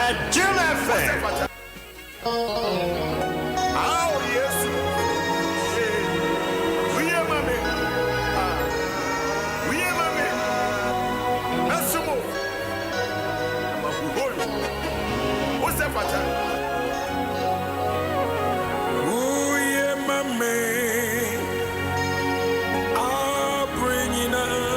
Adom FM. Oh, yes. We are mommy. We are mommy. That's some more. What's that, Pata? Oh, yeah, mommy. I'll bring you now.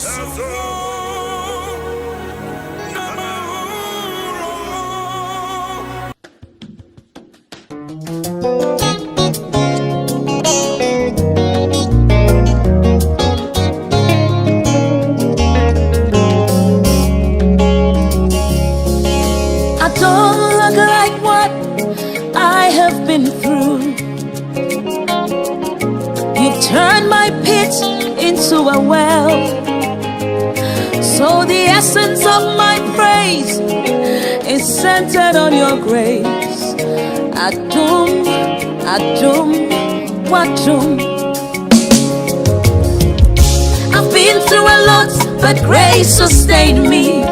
don't look like what I have been through. You've turned my pit into a well. So the essence of my praise is centered on your grace. Adom, Adom, Adom. I've been through a lot, but grace sustained me.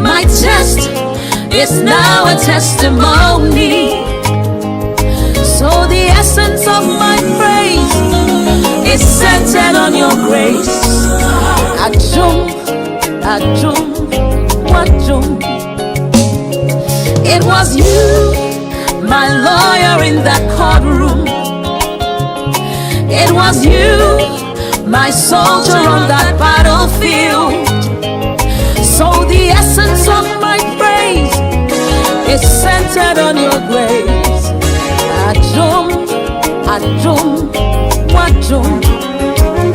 My test is now a testimony. So the essence of my praise is centered on your grace. Adom, Adom, Adom. It was you, my lawyer in that courtroom. It was you, my soldier on that battlefield. So the essence of my praise is centered on your grace. Adom, Adom, Adom.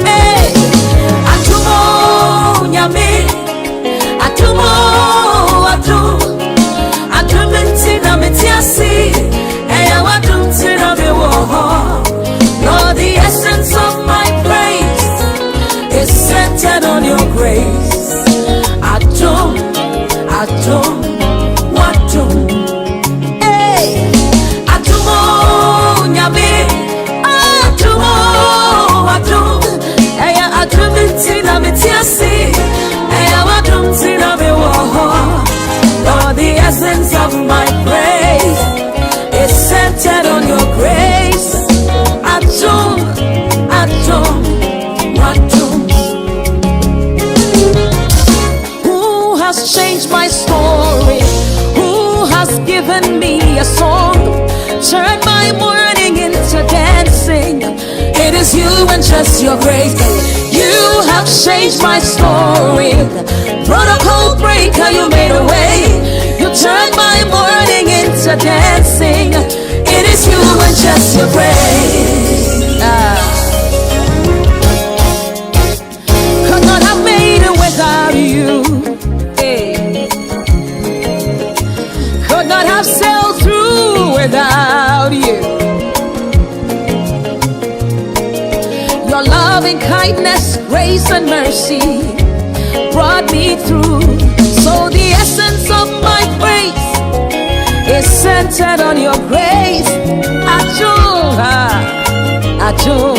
Hey, Adomo, Nyame, Adomo, Adom, Adom intina metiasi, Eya Adom tina mewoho. Lord, the essence of my praise is centered on your grace. Adom, Adom, Adom. Hey, Adomo, Nyame, Adomo, Adom. Eya Adom intina metiasi, Eya Adom tina mewoho. Lord, the essence of my praise is centered on your grace. Adom, Adom, Adom. Who has changed my story? Who has given me a song? Turn my mourning into dancing. It is you and just your grace. You have changed my story. Protocol breaker, you made a way. You turned my mourning into dancing. It is you and just your grace. Could not have made it without you. Hey. Could not have sailed through without you. Your loving kindness, grace and mercy brought me through. So the essence of my praise is centered on your grace. Adom, Adom,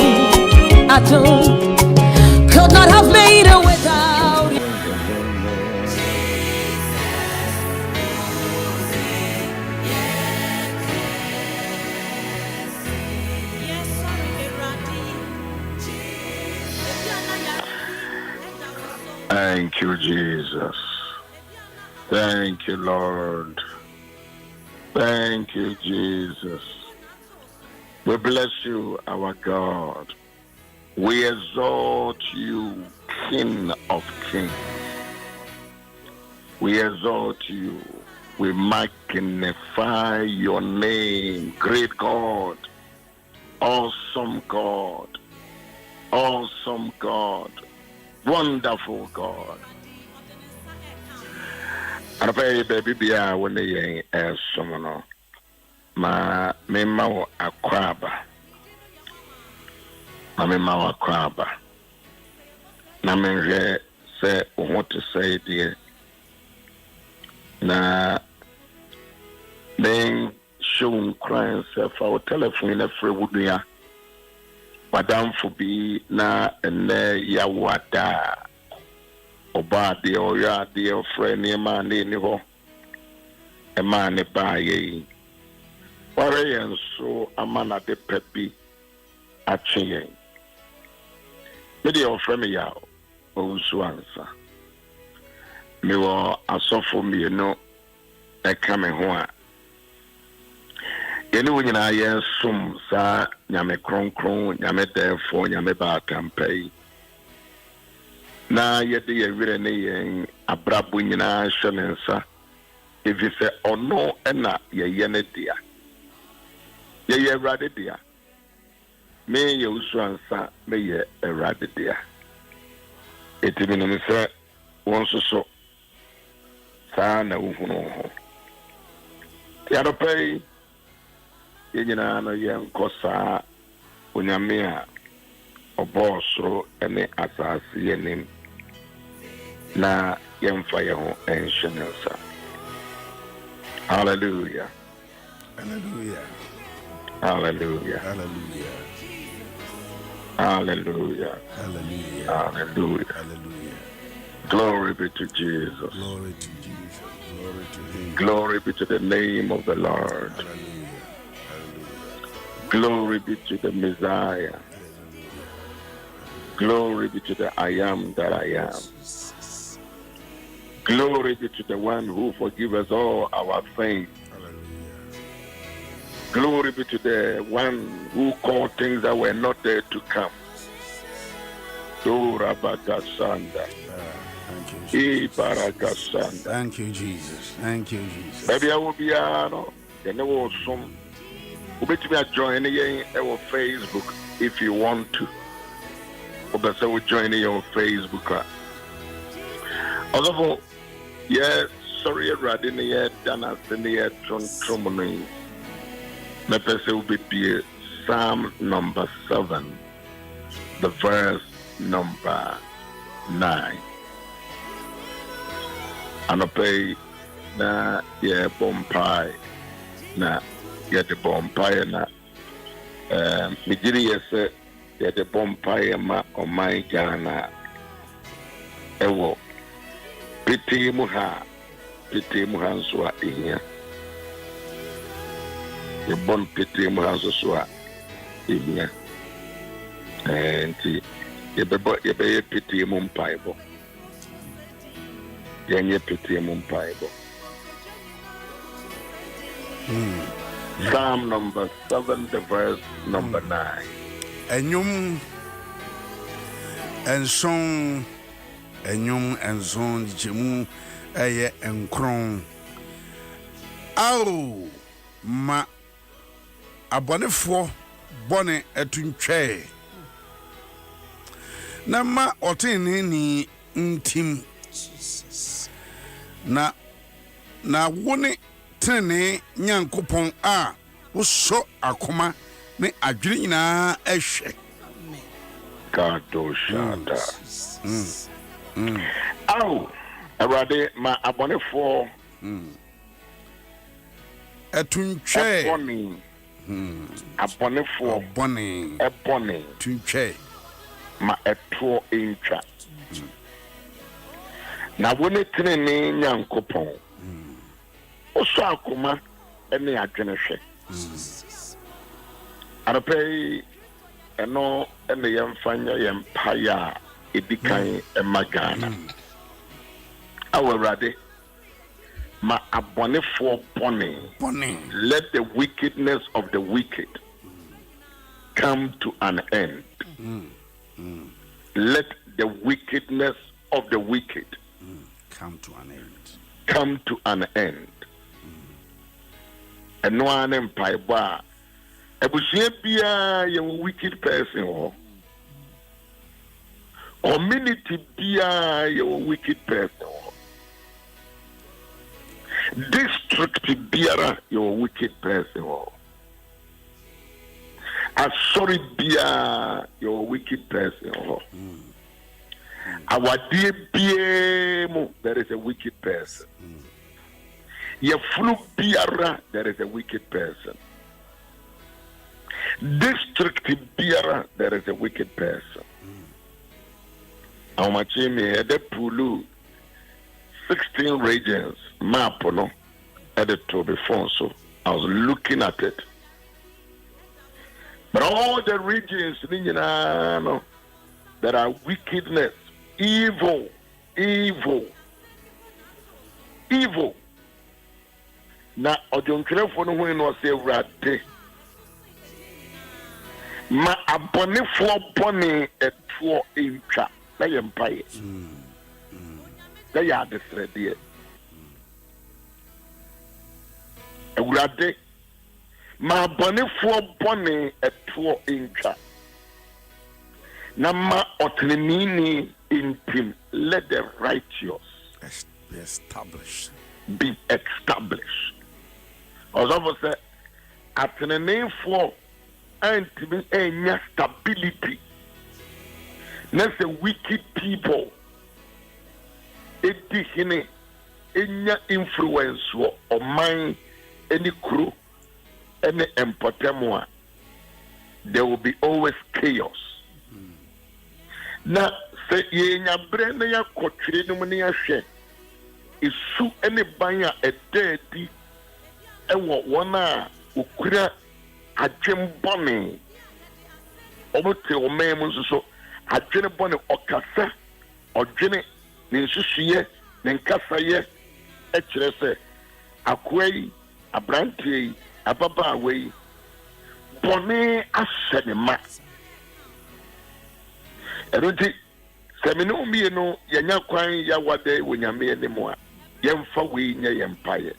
Adom. Could not have made it without you. Thank you, Jesus. Thank you, Lord. Thank you, Jesus. We bless you, our God. We exalt you, King of Kings. We exalt you. We magnify your name, great God, awesome God, awesome God, wonderful God. And I baby be when they are someone. Ma mema akwaba. Ma mema akwaba. Na menje say what to say dear. Na then show crying self our telephone na free wuduya. Madam Fubi na ene ya wada. Oba de oya de friend ni ma ni ho. E ma ne ba ye. Ware so amana de pepi atwe. Me de ofre me Yaw Owusu-Ansah. Me wo asofo me no e ka me ho a. Yeni wo nyina ye som sa nyame kronkron, nyame defo, nyame ba kampai. na yɛde yɛwerɛ ne yɛn abrabɔ nyinaa hyɛ ne nsa ɛfiri sɛ ɔno ɛna yɛyɛ ne dea yɛyɛ Awurade dea me yɛ Owusu-Ansah meyɛ Awurade dea ɛti menim sɛ wɔn nso so saa na wohunu ho yɛadɔpɛ yi yɛn nyinaa no yɛnkɔ saa Onyame a ɔbɔɔ soro ne asase yɛnim na yɛmfa yɛn ho ɛnhyɛ ne nsa. Hallelujah. Hallelujah. Hallelujah. Hallelujah. Hallelujah. Hallelujah. Hallelujah. Hallelujah. Glory be to Jesus. Glory to Jesus. Glory to him. Glory be to the name of the Lord. Hallelujah. Hallelujah. Glory be to the Messiah. Glory be to the I am that I am. Glory be to the one who forgives us all our sins. Glory be to the one who called things that were not there to come. Thank you, Jesus. Thank you, Jesus. Baby, I will be some. We join our Facebook if you want to. We join your Facebook. Although, yes, sorry, Radin, yet, Dana, Senior, Trumoni. My person will be Psalm number 7, the verse number 9. And I pay na ye bompire na ye the bompire na Mijiri yes ye the bompire ma o my Ghana ewo piti muha nswa ihia ye bon piti muha nswa ihia enti ye be piti mu mpaibo yenye piti mu mpaibo. Psalm number 7, the verse number 9. Enyum and song jemu eye enkron au ma abonefo bone etuntwe na ma otini ni ntim na wone tene nyankopon a wo so akoma ne adwiri nyina ehwe Kato shata. Au Awurade ma abonefo etuntwe abonefo ebone tuntwe ma eto entwa na wone tene nyankopon oso akoma ene adwene hwe arapei eno ene yemfanya yempaya edikan emagana Awurade ma abonefo bone let the wickedness of the wicked come to an end. Let the wickedness of the wicked come to an end. And no one empire bar. Ebushe bia ye wicked person ho. Community bia ye wicked person ho. District bia ye wicked person ho. Sorry bia ye wicked person ho. Our dear BM, there is a wicked person. Your flu biara, there is a wicked person. District biara, there is a wicked person. How much me the Pulu 16 regions map no editor before, so I was looking at it. But all the regions no, there are wickedness. Evil. Na ojonkrefo no hu no se Awurade ma abonefo bone eto entwa na yempaye na ya desrede Awurade ma bɔnefoɔ bɔne ɛtoɔ ntwa na ma ɔtenenini intim. Let the righteous be established. Ɔsɔfo sɛ atenenefoɔ antimi anya stability na sɛ wicked people edi hene enya influence wɔ ɔman any kuro any empotemo, there will be always chaos. Na se ye nya bre na ya kotwire no ne ya hwe isu ene ban a edadi ewo wona okura adwem bone obote o mem nso so adwene bone okasa odwene ne nsusuye ne nkasaye e kire se akwai abrantie ababa away bone asenema erunti semino mieno yanya kwan ya wade wonyame animo a yemfa we nya yempaye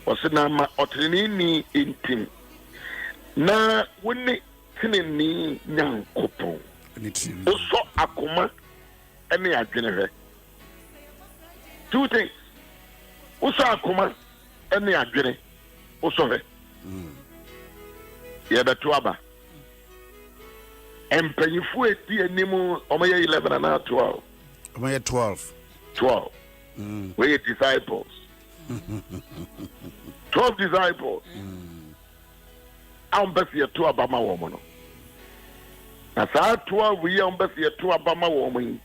osena ma otrenini intim na woni tineni nyankopon oso akoma ene adwene hwe two things oso akoma ene adwene oso hwe yebeto aba empanyifu edi animu omoye 11 and 12 omoye 12 we disciples 12 disciples ambesi yeto abama wo mo no na saa 12 we ambesi yeto abama wo mo yi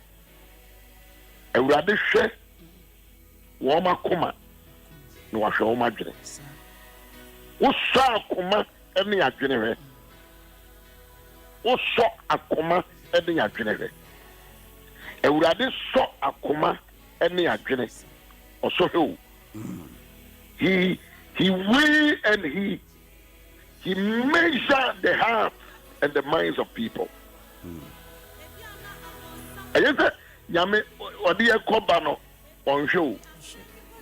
Awurade hwe wo makoma na wa hwe wo madwene wo sa akoma ene adwene hwe wo so akoma ene adwene hwe Awurade so akoma ene adwene oso hwe he weigh and he measure the hearts and the minds of people. I just said, Yame, odi ekoba no on show.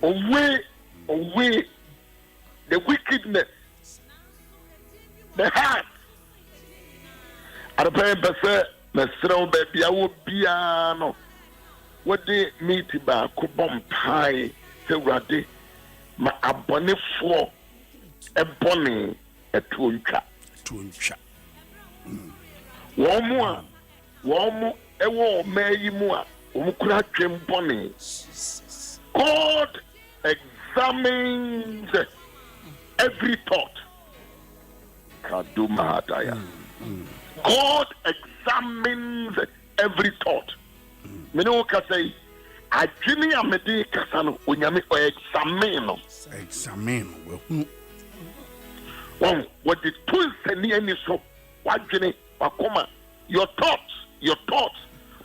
Away the wickedness, the heart. Adapɛ pɛsɛ mesrɛw baabi a wo bia no wode meet ba ko bompae sɛ Awurade ma abɔnefoɔ ɛbɔne ɛtuontwa wɔn mu ɛwɔ ɔmaa yi mu a wɔn kura twɛm bɔne. God examines every thought. Adom Ahengua. God examines every thought. Mene ka say adwene a mede kasa no onyame examine what the tools and any so wadwene wakoma your thoughts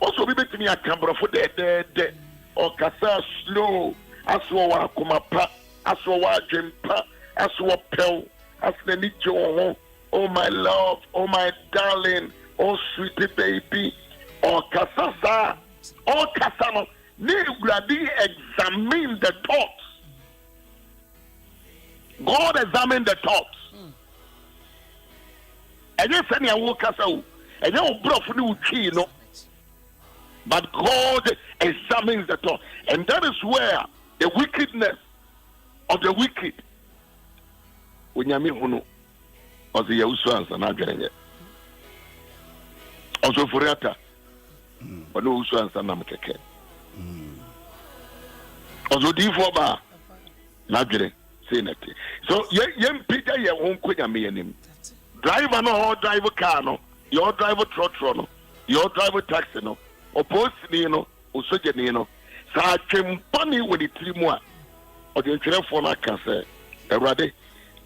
also be betimi akambra for de or kasa slow aso wakoma pa aso wadwen pa aso pel aso ni jo. Oh my love, oh my darling, oh sweetie baby, oh kasasa, oh kasano. Need to examine the thoughts. God examine the thoughts. And you send your work as a and you brought new key, no. But God examines the thought, and that is where the wickedness of the wicked. When you mean or the Yaw Owusu-Ansah na adwene also furiata but no Owusu-Ansah na mkeke also di4 ba na adwene say nete so yem pija ye won kwanya me anim driver no driver car no your driver trotro no your driver taxi no opposed ni no osoje ni no sa twempani woni tirimu a o de ntwerefo na ka say Awurade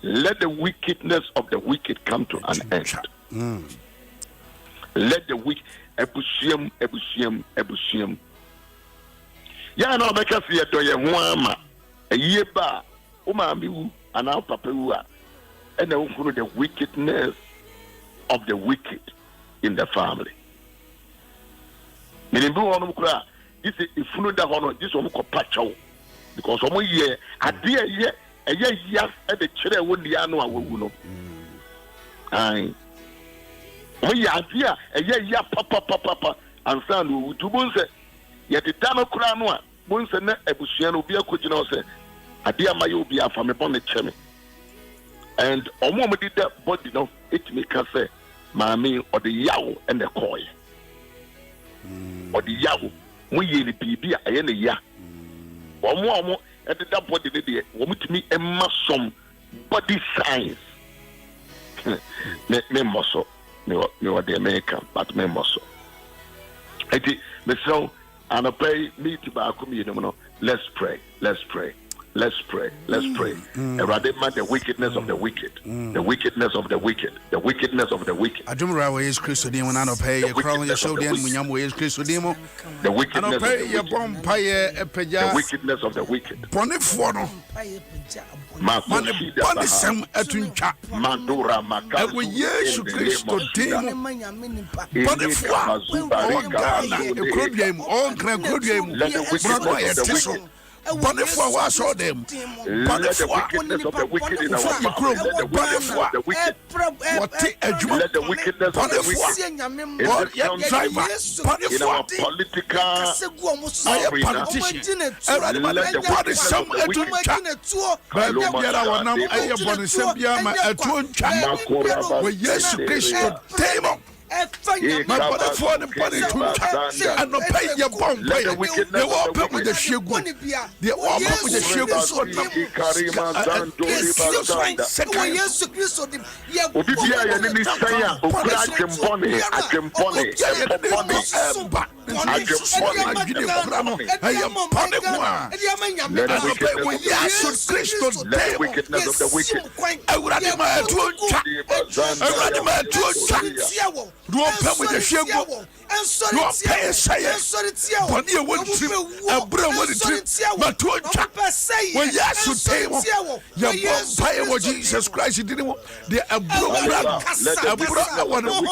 let the wickedness of the wicked come to an end. Let the wicked ebusium. Ya na obeka se yedo ye ho ama aye ba o ma mi wu ana papa wu a and the wickedness of the wicked in the family. Meaning, this is if you know that honor, this one called Pacho. Because some year, a dear year, a year, at the chair when the annual will know. Aye. We are dear, a year, papa, and son who to Bunse. Yet the Tano Kranwa, Bunse, a Bushiano, be a Kujino, say, a dear Mayo be a from upon the chimney. And a woman did that body, no, it make us say, Mammy, or the Yaw and the Koi. Or the Yaw, we ye be a ya. One more at the body, the woman to me a muscle body science. Me muscle, no, the American, but me muscle. I think, Miss and I pray me to back me, let's pray. Let's pray. Eradicate the wickedness of the wicked. The wickedness of the wicked. The wickedness of the wicked. Adom is Christo Demo and I pay a crown your show then when you is Christo Demo. The wickedness of the wicked. The wickedness of the wicked. Bonifono. Bonisem Atuncha. Mandura Maka. We yes Christo Demo. Bonifua. A good game. All good game. Let the wickedness of the wicked. Bonifua was all them. Bonifua. Let the wickedness of the wicked in our family. Let the wickedness of the wicked. Let the wickedness of the wicked in our political arena. Let the wickedness of the wicked. My body for the body to and no pay your bomb. They walk up with the sugar. They walk up with the sugar. So you won't pay with the sugar. You won't pay a say. But you won't trip a bro with the trip. But to a chap, when you ask to table, your vampire was Jesus Christ. You didn't want the abroad. A brother, one of the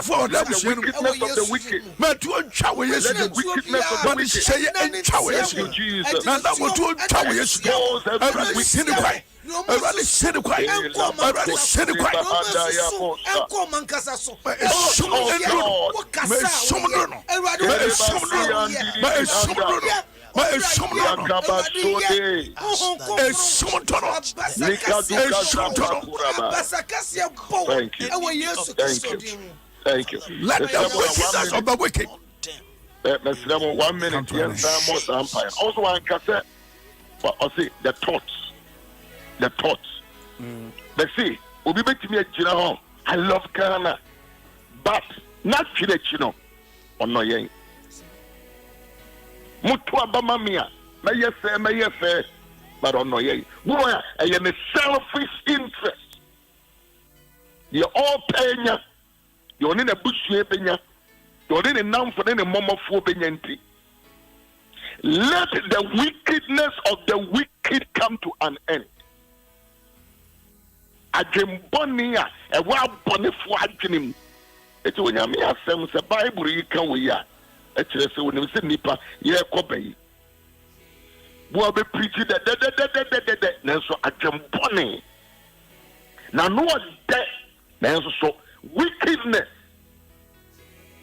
for that the wickedness of the wicked. Let the wickedness of the wicked. Jesus. And that was to Chow yesterday. I said it quite. I said it quite. I said it quite. Thank you. Let the wickedness of the wicked. 1 minute. Yes, also, I can say, I see the thoughts. But see, we be to me a general. I love Ghana, but not Chino or no yang. Mutua Bamamia, may say, but on no yang. Boy, I am a selfish interest. You're all paying. You're in a bush, you're in a numb for any moment for Benyenti. Let the wickedness of the wicked come to an end. Ajembonia, a wild bonny for him. It's when I mean, some Bible you can we are. Actually, so when you say Nipa, yeah, Kobe. We'll be preaching that, so Ajemboni. Now, no one dead. Now, so wickedness.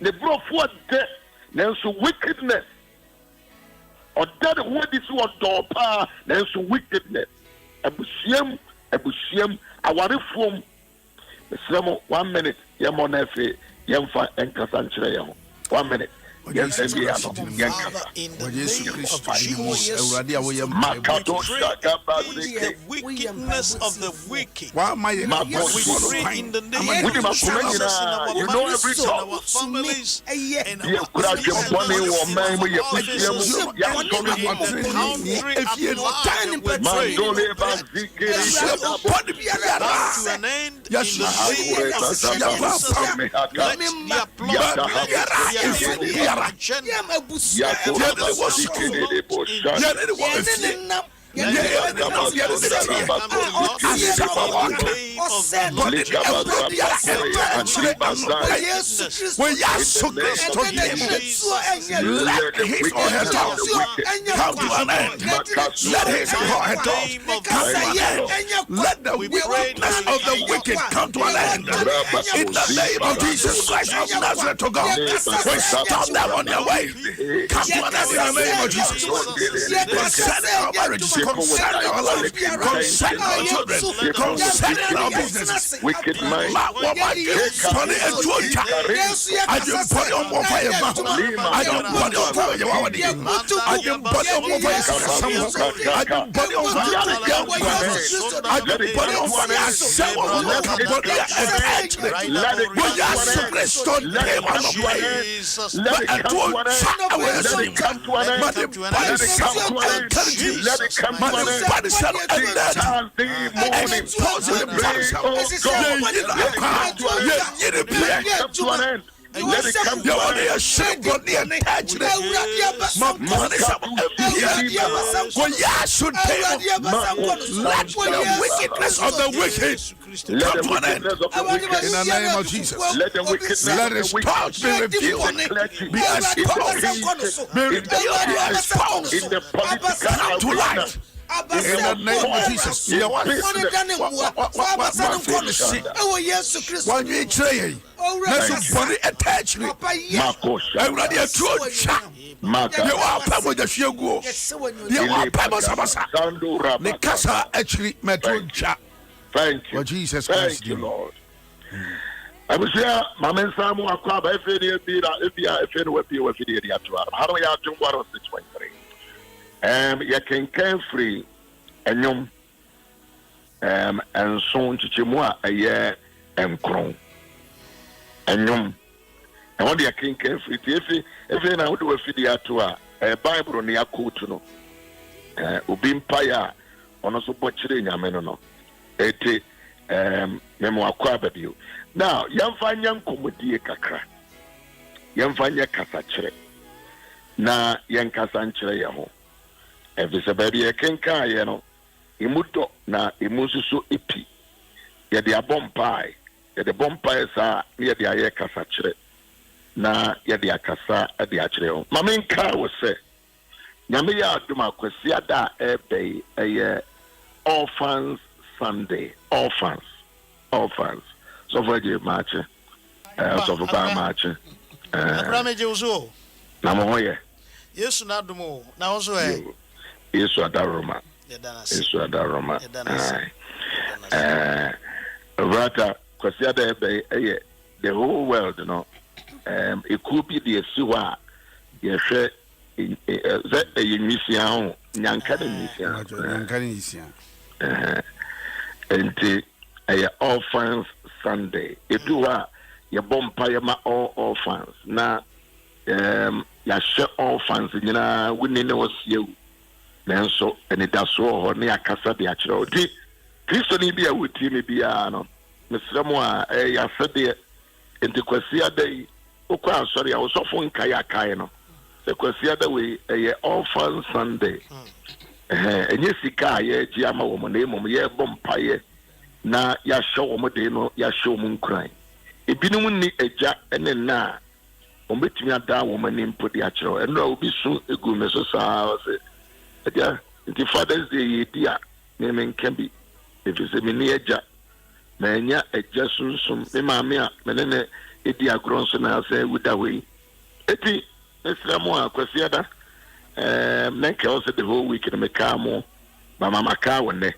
The brought forth death. Now, so wickedness. Or that what is what door power. Now, so wickedness. Abusiam, our reform. 1 minute. Yamonefe, Yamfa, and Casantre. 1 minute. Yes, in the name of Jesus, the wickedness of the wicked. We pray in the name of Jesus in our families, and our biara. Let his or her talk come to an end. Let his or her talk come to an end. Let the wickedness of the wicked come to an end. In the name of Jesus Christ of Nazareth, to God, we stop them on their way. Come to an end in the name of Jesus. Concerning our marriages, concerning our life, concerning our children, concerning our businesses. Wicked mind. I just put on more fire. I don't put on fire. I don't put on more fire. I don't put on fire. I don't put on fire. Let it come to an end. Let it come to an end. Let it come to an end. Let it come to an end. Let the wickedness of the wicked come to an end. In the name of Jesus. Let the wickedness, let his thoughts be revealed, be exposed, be revealed, be exposed, in the political come to light. In the name of Jesus. When you say, let somebody attach me. Everybody a true chat. You are with the sugar. You are Pabasabasa. The Casa actually met chat. Thank you. For Jesus Christ. Thank you, Lord. I was here, Mamma Samu Aquaba, if you how do we have to 106.3? You can free and soon chichimua a year and crown and what the king can free if you know do a video to a Bible near Kutuno Ubim Paya on a support chilling Yameno ete memoir quababu. Now, young fan young comedy kakra young fan ya casacre na young casancre yaho. If it's a baby, a kenka, you know, imuto na imususu ipi. Ya the bomb pie. Ya the bomb pies are near the aye casacre. Na ya the akasa at the acheo. Mamin car was say, Yamia Duma Quesiada Ebe a orphans Sunday. Orphans. So for the march. So for bar march. Namoye. Yes, not the more. Now also. Yesu adaroma. Rata kwasiada ebe the whole world, you know. It could be the siwa yehwe yimisia nyankane misia. Enti orphans Sunday. Eduwa ye bompa ye ma all orphans. Na ya she orphans nyina wunene wosieu. Nanso ene daso ho ne akasa de akere odi Kristo ni bia wuti me bia no mesremo a ya sede enti kwasi adai okwa asori a osofo nkai akai no se kwasi adai we orphan Sunday enye sika ye ji ama wo mo na emom ye bompaye na ya hye wo mo de no ya hye wo mo nkran ebinum ni eja ene na o betumi ada wo mo ni mpodi akere eno obi su egu me so saa se yeah, the Father's Day, dear, name can be. If it's a mini eja, mania a jasun sum, mamma, menene, idia gronson, I'll say with that way. Eti, Mr. Moa, Quasiada, Nanka also the whole week in Macamo, Mamma Macawane.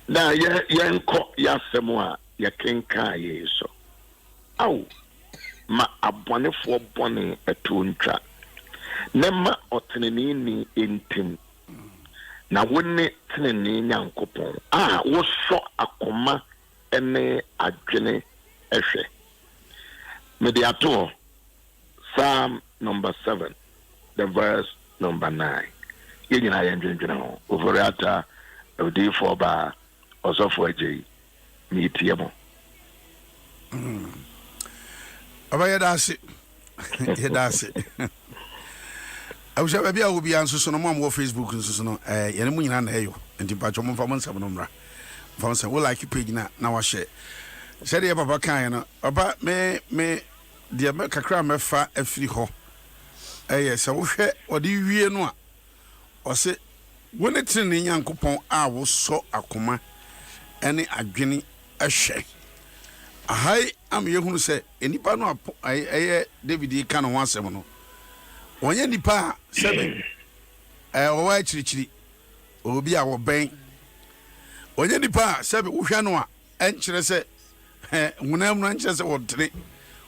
Now, yan cock yasamoa, ya king kaye so. Ow, ma abonne for bonny a tune trap. Nema oteneni ni entim na wonne teneni nyankopon wo so akoma ene adwene ehwe mediato Psalm number 7 the verse number 9 yenyina yendwendwene ho overata odi for ba osofo agi mi tiemo abayadasi That's it. I wish I be answer so no more Facebook so no yene mu nyina na eyo enti pa chom fa monsam no mra fa say we like page na wa share said ya papa kan no papa me de me kakra me fa afiri ho se wo hwe odi wie no a o se woni tin ne Nyankopon a wo so akoma ene adwene ahwe ahai am yehunu se enipa no David kan ho asem no onye nipa sebe owa chirichiri obi a wo ben onye nipa sebe wo hwa no a enkyere se wunam no enkyere se wotre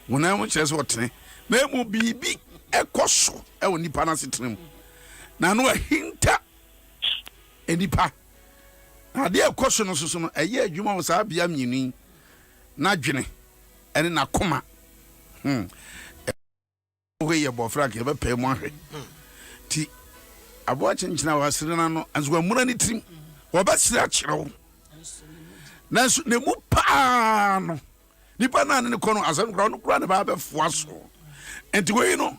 wunam enkyere se wotre na mu bibi ekoso wo nipa na setrem na no ahinta enipa ade ekoso no soso no eye adwuma wo sa bia mienu na dwene ene na koma ye bofra ke be pay mo ahwe ti abo chenchina wasire na no anzo amura ni trim wo ba sire akyerewo nanso ne mu pa no nipa na ne kono asem kra no kra ne ba be foa so enti we no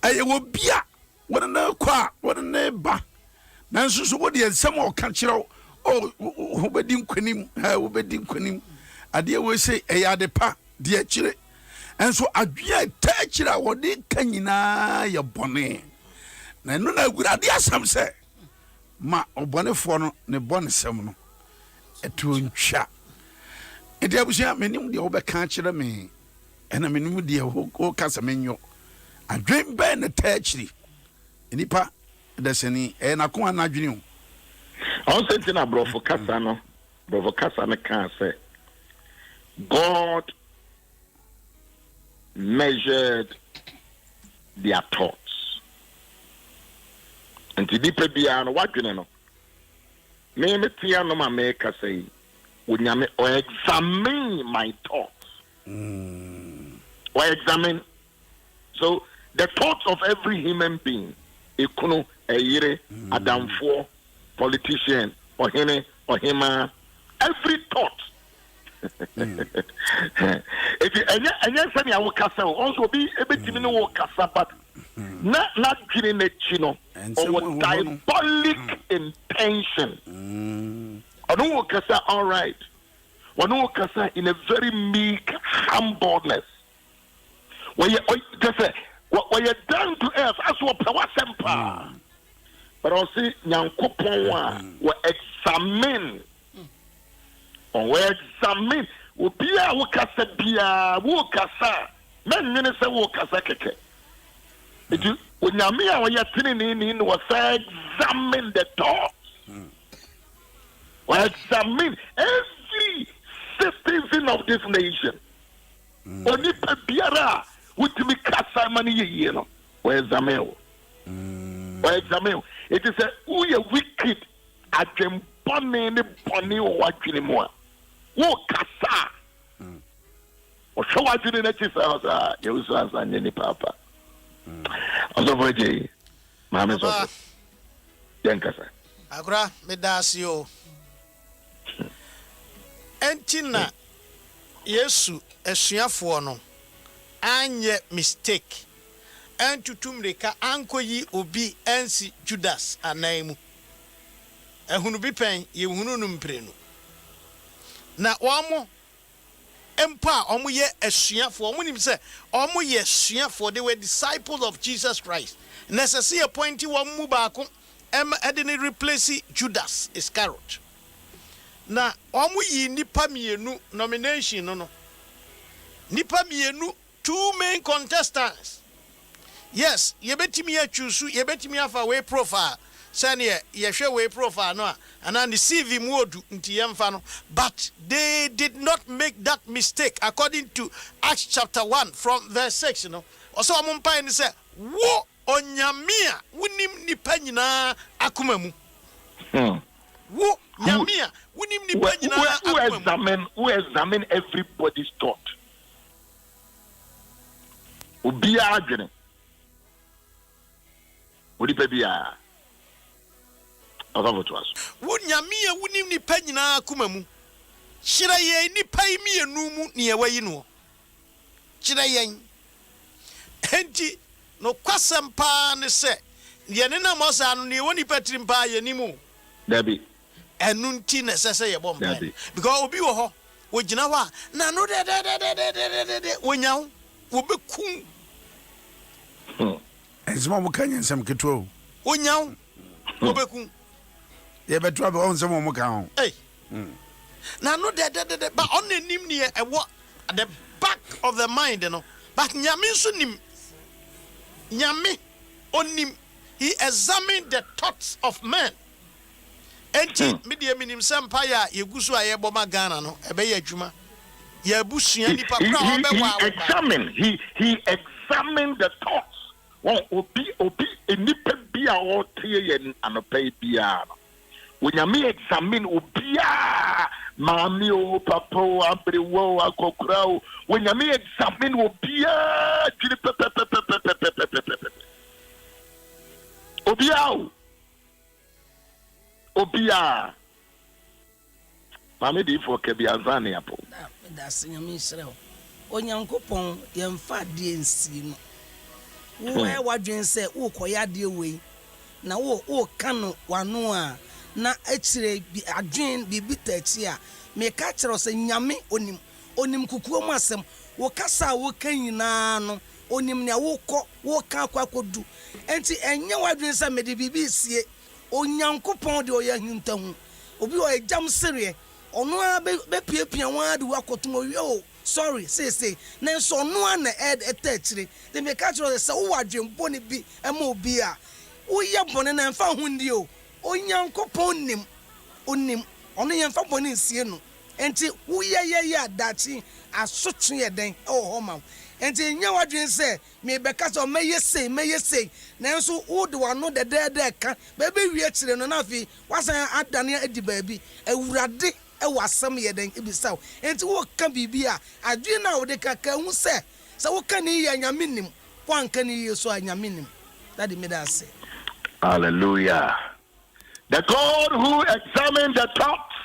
aye wo bia wona na kwa wona na ba nanso so wo de ensem o ka kyerewo o bedi nkwanim wo bedi nkwanim ade we say ade pa de akire enso adwia taachira wode kanyina ye bone na no na gurade asam se ma obonefo no ne bone sem no etu ntwa edi abusia menim de obeka kire me ena menim de o kasa menyo adwen be ne taachiri enipa deseni na ko na adwene on senti na brofo kasa no kan se God measured their thoughts. And the people beyond what you know. Me no ma make say, when you examine my thoughts. Or examine. So the thoughts of every human being, Ekuno, Eyire, Adam 4, politician, or Hene, or Hema, every thought. If you and yes, I will cassa also be a bit in the cassa, but not getting a chino or diabolic intention. I don't work cassa all right. One work cassa in a very meek humbleness. When you just say when you're down to earth, as well power semper. But I'll see Nyankopon will examine. On we examine ubia wo kasa bia wo kasa men nyene se wo kasa keke edu onyame a wo yetene ni no examine the thoughts we examine every citizen of this nation oni pa biara wutimi kasa mani ye no we examine it is a who you wicked adwem bone ne bone wo adwene mo a wo kasa o show adwene na chisa Yaw Owusu-Ansah nyeni papa ozo boje mame so yankasa agora medasio entina Yesu esuafo no anye mistake entutumreka ankoyi obi ensi Judas anaimu ehunu bi pen ye hunu no mprenu na omo empa omo ye asuafo omo nim se omo ye asuafo they were disciples of Jesus Christ necessary appointed one mu baako edeni replace Judas Iscariot na omo yi nipa mienu nomination no nipa mienu two main contestants yes ye betimi ya choose ye betimi afa way profile sane yehwe way profile no and the CV modu nti yemfa no but they did not make that mistake according to Acts chapter 1 from verse 6 also amumpa ni say wo onyamia wunim nipa nyina akoma mu wo nyamia wunim nipa nyina akoma who examine everybody's thought obia adwene odi pa bia to us. Wunyamia wunim nipa nyina akoma mu. Kyira ye nipa imienu mu ne ewayi no. Kyira yen. enti no kwasem pa ne se ye ne na mosa no ne woni patrim pa ye nimu dabi enunti ne sese ye bom pa because obi wo ho wo gina wa na no de wonyaw wo bekum ezuma mo kanya nsam keto wonyaw wo bekum ye beto abe on nsam mo kan eh na no de ba on nim ne e wo at the back of the mind, you know. But nyame nso nim. Nyame onim. He examined the thoughts of men. Enti me de minim sempa ya yegusu aye boma Ghana no ebe ye adwuma. Ya busua nipa pra obe wa. He examined the thoughts. Won obi enipa bia o tie ye anopai bia no. Wonyame examine obia mami o papa o abrewo akokura o wonyame examine obia jiri obia mami di fo kebi azane apo that's nyame srew onyankopon yemfa de ensi no wo e wadwen se wo koya de wei na wo kanu wano a na echire bi adwen bibi tachi a me ka kire se nyame onim kukuo mu asem wo kasa wo kan nyina no onim ne wo ka kwakodu enti enye wadwen se me de bibi sie onyankopon de oya hintahu obi o ejam sere ono a be piepia wan de wakotum owi o sorry say na so ono a na etachire de me ka kire se wo wadwen boni bi ema obi a wo ye boni na mfa hundi o onyankopon nim onim ono yemfa boni nsie no enti wo ye adachi asotwe ye den ho ma enti nya wadwen se me beka so meye sei na nso wo de wano de ka ba be wie kire no na fi wasan adane adi baabi awurade e wasam ye den ebisaw enti wo ka bibia adwen na wo de kaka hu se wo ka ni ya nyame nim wan ka ni yeso anyame nim that me that say hallelujah. The God who examined the thoughts.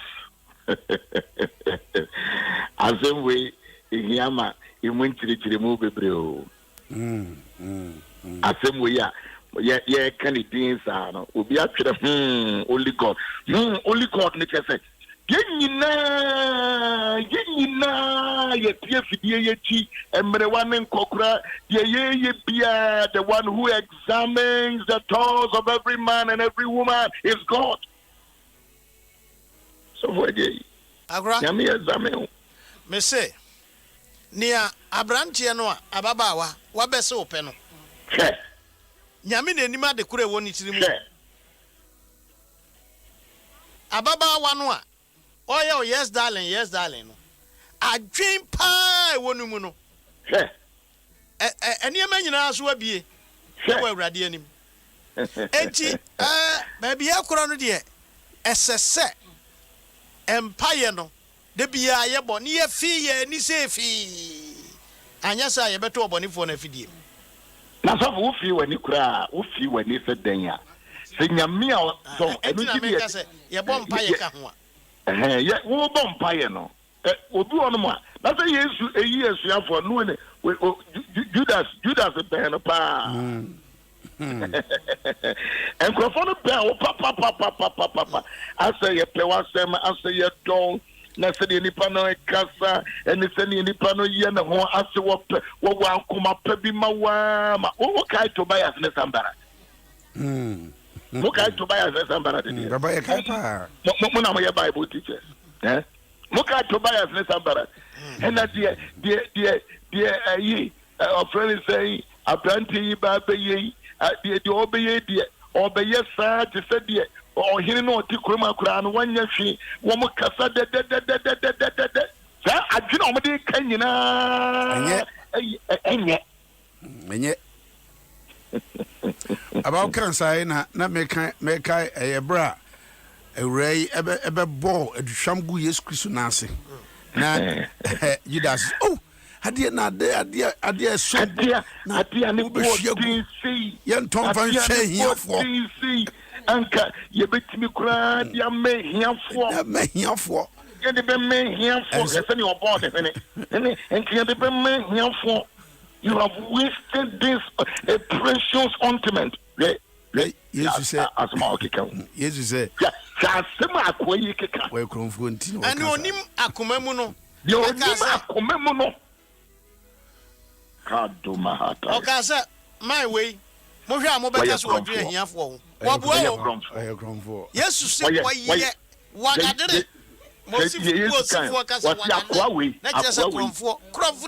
As in we in Yama, in Winchiri move bebreo. As in we yeah, Canadians are will be actually only God. Only God make us say. Yenina ye PFDAT and Merewan Kokra, ye bia, the one who examines the thoughts of every man and every woman is God. So what ye? Agra Yami examine. Me say Nia Abrantia no Ababawa, Wabeso Peno. Nyame n'anima de kure woni tirimu. Ababawa no oh yes darling no adwen pa wonu mu no eniema nyina so abie wo awurade anim enti baby akora no de esese empire no de bia ye bo ne ye fi ye ni se fi anya sa ye beto obonifo na fidie na so wo fi wani kura wo fi wani se den ya se nyame a so enu ji ye bo empire ka ho yeah, wo bom paye no. Obi ono mo. Na say Yesu eyi esuafo no ne Judas ben pa. Enkrofo no ben o pa. Asa ye pe wasem, asa ye don. Na say the nipa no kasa, eni say the nipa no ye na ho ase wo ankoma pa bi ma wa ma. O kai to bias ne sambara. Mo kai to bias ne sambara de. Baba ye kai pa. Mo na mo ye Bible teachers. Mo kai to bias ne sambara. And that the ayi of friend say apprenti ba be yi the obeye the obeye sa te say the o hini no ti kuruma kura no wanya hwi wo mo kasa de sa adwena o mo de kan nyina enye about cancer na meka bra ewrai ebe ball eduhwam gu Yesu Kristo na ase na Judas adie na adie so adie ne bo see ye nton fan hwe hiafo anka ye betimi kura dia me hiafo ye de be me hiafo se ne obo de ne enke ye de be me hiafo You have wasted this a precious ointment. Jesus said, as my kika. Jesus said, Yeah, Sasema akwayi kika. where confronting and onim akomamu no. The onima akomemu no. Adom Ahengua. Okasa my way. Mo hwe amobeka so odwe ahiafo ho. Wabua, Yesu se waye wagadere. Mosifu kasa wagadere. Na kesa kromfo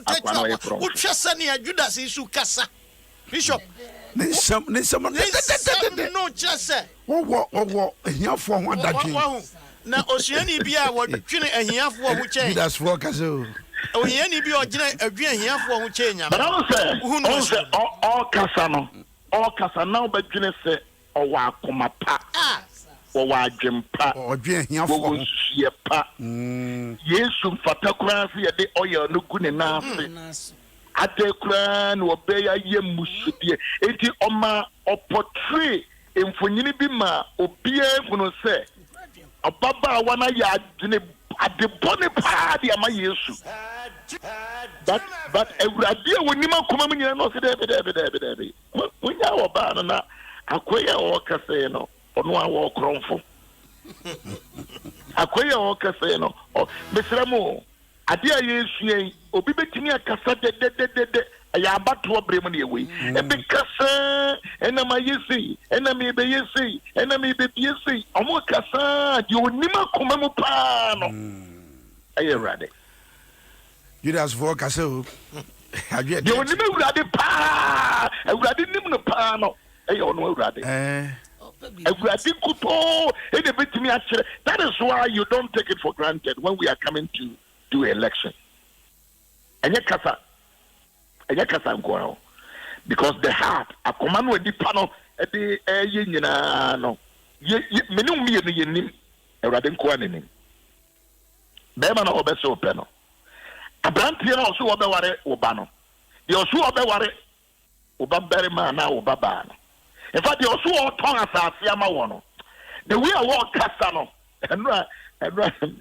tetwa. Utwesa ne Judas isu kasa. Bishop ne sam no chese. Wo ahiafo ho adadwen. Na osuani bia wodwene ahiafo ho chen. Judas for kaso. Ohiani bia ogina adwen ahiafo ho chen nya. But I say all kasa no. All kasa now bedwene se owa akoma pa. Owa adwem pa. Odwen ahiafo ho. Ye pa. Yesu mfata kura se ye de oil no gu ne na ase. Ade kura no obeya ye musudie. Enti oma opotray emfonyini bi ma obie funu se Baba wana ya adebone pa di ama Yesu. But ewurade wonima koma munyina no se de. Munya wo ba no na akoya wo kase no ono a wo kronfo. Akoya wo kase no mesramo ade a Yesu yen obi betimi akasa de ya abato brem ne ewe e be kasa enama yesi enama be yesi enama be yesi omo kasa di onima koma mu pa no aye rade Judas for kaso adwe di onima urade pa urade nim no pa no aye ono urade urade kuto e de betimi a kire. That is why you don't take it for granted when we are coming to do election. Enye kasa because the heart a command with the panel at the no menum me no yenim ewrade nko anenim be ma no obeso peno abrantie na oso obeware oba no de oso obeware oba bere ma na oba ba no in fact the oso oton asase ama wo no the way a wo kasa no enra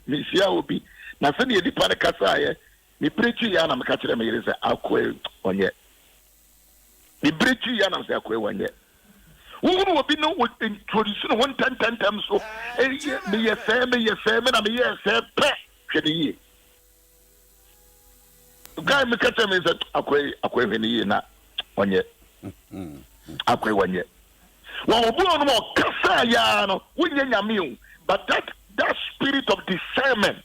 me sia obi na se ne di pa kasa ye mi prechi ya na me ka kire me yire se akwe onye mi prechi ya na se akwe onye wo bi no wo introduce no 10 times so me ye se na me ye se pe hwede yi guy me ka kire me se akwe hwede yi na onye akwe onye wo obu no mo kasa ya no wo nyame o but that spirit of discernment.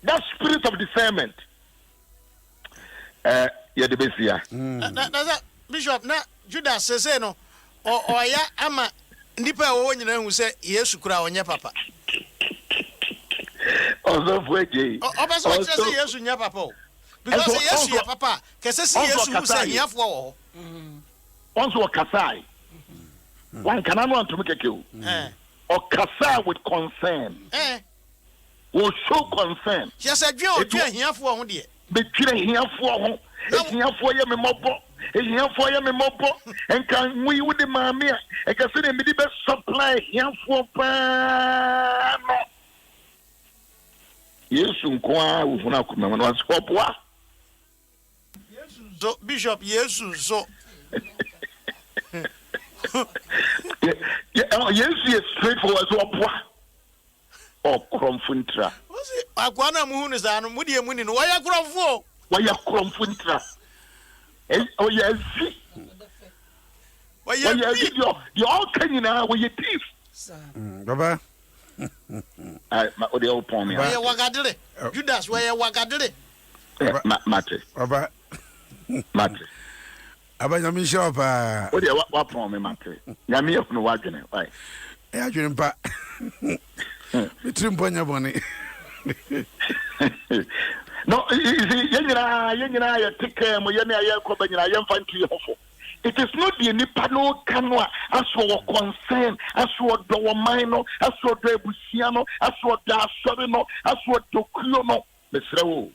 That spirit of discernment. Yeah, the best here. Bishop, na Judas says no. Or ya ama nipa wo nyina hu se Yesu kura onye papa. Also for J. Also say Yesu nya papa. Because Yesu ya papa, kese si Yesu hu se hiafo wo. Also kasai. One can no antum keke o. Or kasai with concern. Will show concern. Yes, I dream here for one day. Between here for here for me mobo, here for me mobo, and can we with the mammy? I can see the middle supply here for no. Yes, unqua with one of was for so Bishop, yes, so. Yes, straightforward so. O kromfuntra osi akwana muhunu za no mudie muni no waya kromfo waya kromfuntra o yesi waya video the all kanyina waya thief baba ma o de o pon me waya wagadere Judas waya wagadere mate baba nyame shop o de wa pon me mate nyame e no wadwene why e adwene pa Mitrimponya boni. No, yenyina ya take mo yene ya ko banyina ya mfantu yefo. It is not the nipa no kanwa aso concern, aso do mine, aso do ebusia no, aso da asore no, aso dokulo no. Mesrewo.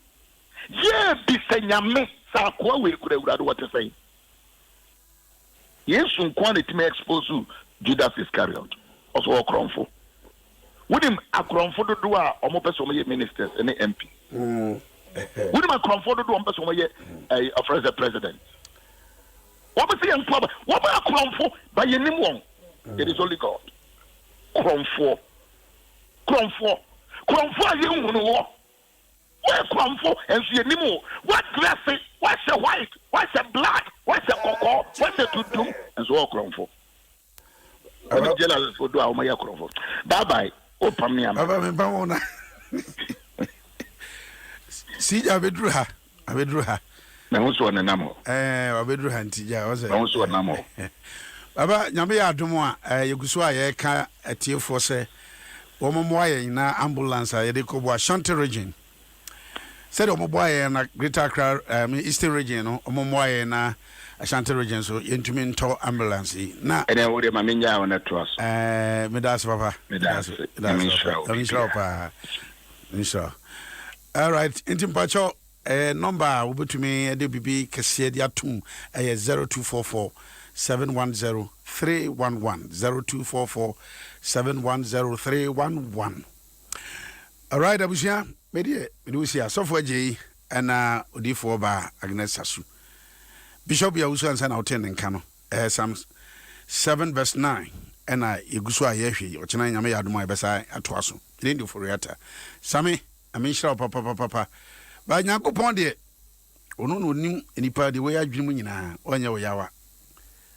Ye bi senyame sa kwa we kura urade what say. Yesu nkwa na time expose Judas Iscariot. Also okronfo. With him, a cromfo do a omo person ministers and MP. When my cromfo do one person where a president. What was the club? What about cromfo by your name one? It is only God. Cromfo. You know. Where cromfo and see anymore? What dressing? What's the white? What's the black? What's the cocoa? What's the tutu? And so cromfo. I'm jealous for do our my cromfo. Bye. Open me. Baba, see, I withdrew her. Na wonso na namo. Wabedru hanti ja wo say. Na wonso na namo. Baba, nyame ya adom a yeguso a ye ka atiefo se wo momo aye na ambulance a ye de ko bo Ashanti region. Said wo momo aye na Greater Accra Eastern region no momo aye na Ashanti region so yentumi nto ambulance na ene wo de ma menya wona trust. Me das papa. Me das. Inshallah. All right, intimpacho number wobetumi de bibi kese de atum 0244 710 311 0244 710 311. All right, abusia media medusia so for je ana odifo ba Agnes Sasu. Bishop Yaw Owusu-Ansah na hotel nka no Psalms 7 verse 9 ana yeguso ayehwe ochena nyame yadom ayebesa atoaso ndi for reata sami aminshira papa ba Nyankopon de ono no nim enipa de we adwene mu nyina onye wo yawa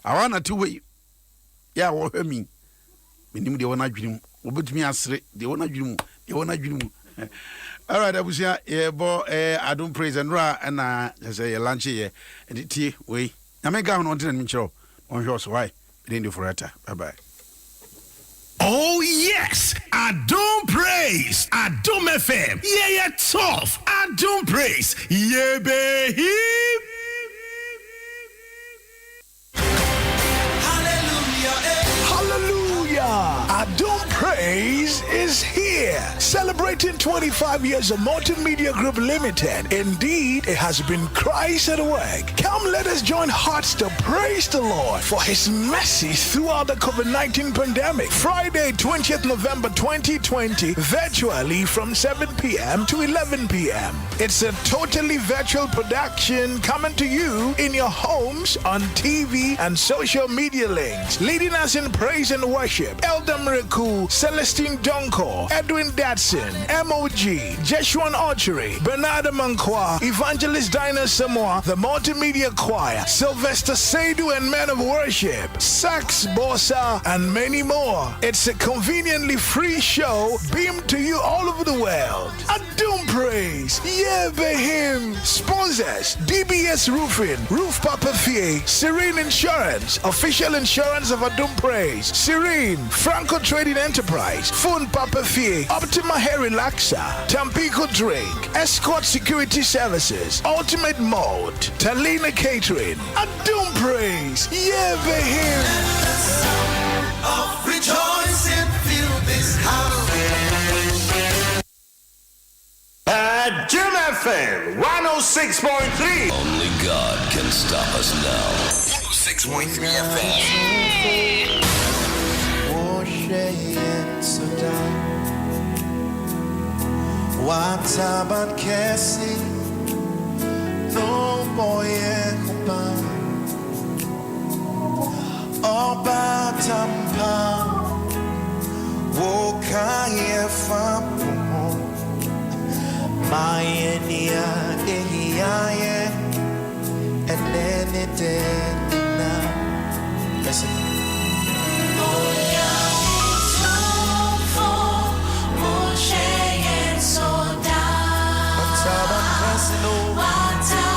awa na te we ya wo hwami menim de wona adwene mu obetumi asre de wona adwene mu all right abusia ye bo Adom praise and ra na say ye lunch ye enti we nyame ga no ntina nimchiro on hwe so why ndi for reata bye bye. Oh yes, Adom praise, Adom FM, yeah tough, Adom praise, yeah baby. Hallelujah, Adom praise is here, celebrating 25 years of Multimedia Group Limited. Indeed, it has been Christ at work. Come, let us join hearts to praise the Lord for His mercy throughout the COVID-19 pandemic. Friday, 20th November 2020, virtually from 7 p.m. to 11 p.m. It's a totally virtual production coming to you in your homes, on TV, and social media links. Leading us in praise and worship, Elder Miracle, Celestine Donko, Edwin Datson, MOG, Jeshuan Archery, Bernard Mankwa, Evangelist Dinah Samoa, the Multimedia Choir, Sylvester Seydu and Men of Worship, Sax Bossa, and many more. It's a conveniently free show beamed to you all over the world. Adom praise, yeah behim. Sponsors, DBS Roofing, Roof Papa Fie, Serene Insurance, official insurance of Adom praise, Serene, Franco Trading Enterprise, Phone Papa Fie, Optima Hair Relaxer, Tampico Drink, Escort Security Services, Ultimate Mode, Talina Catering, Adom praise, yeah behim. Of rejoicing, fill this house. Adom FM 106.3. Only God can stop us now. 106.3 FM. What about Cassie? No boy, Oba Tampa, Wokaye Fapo, Maenia, Ehiaye, and then it did now. Listen. So down. What's up,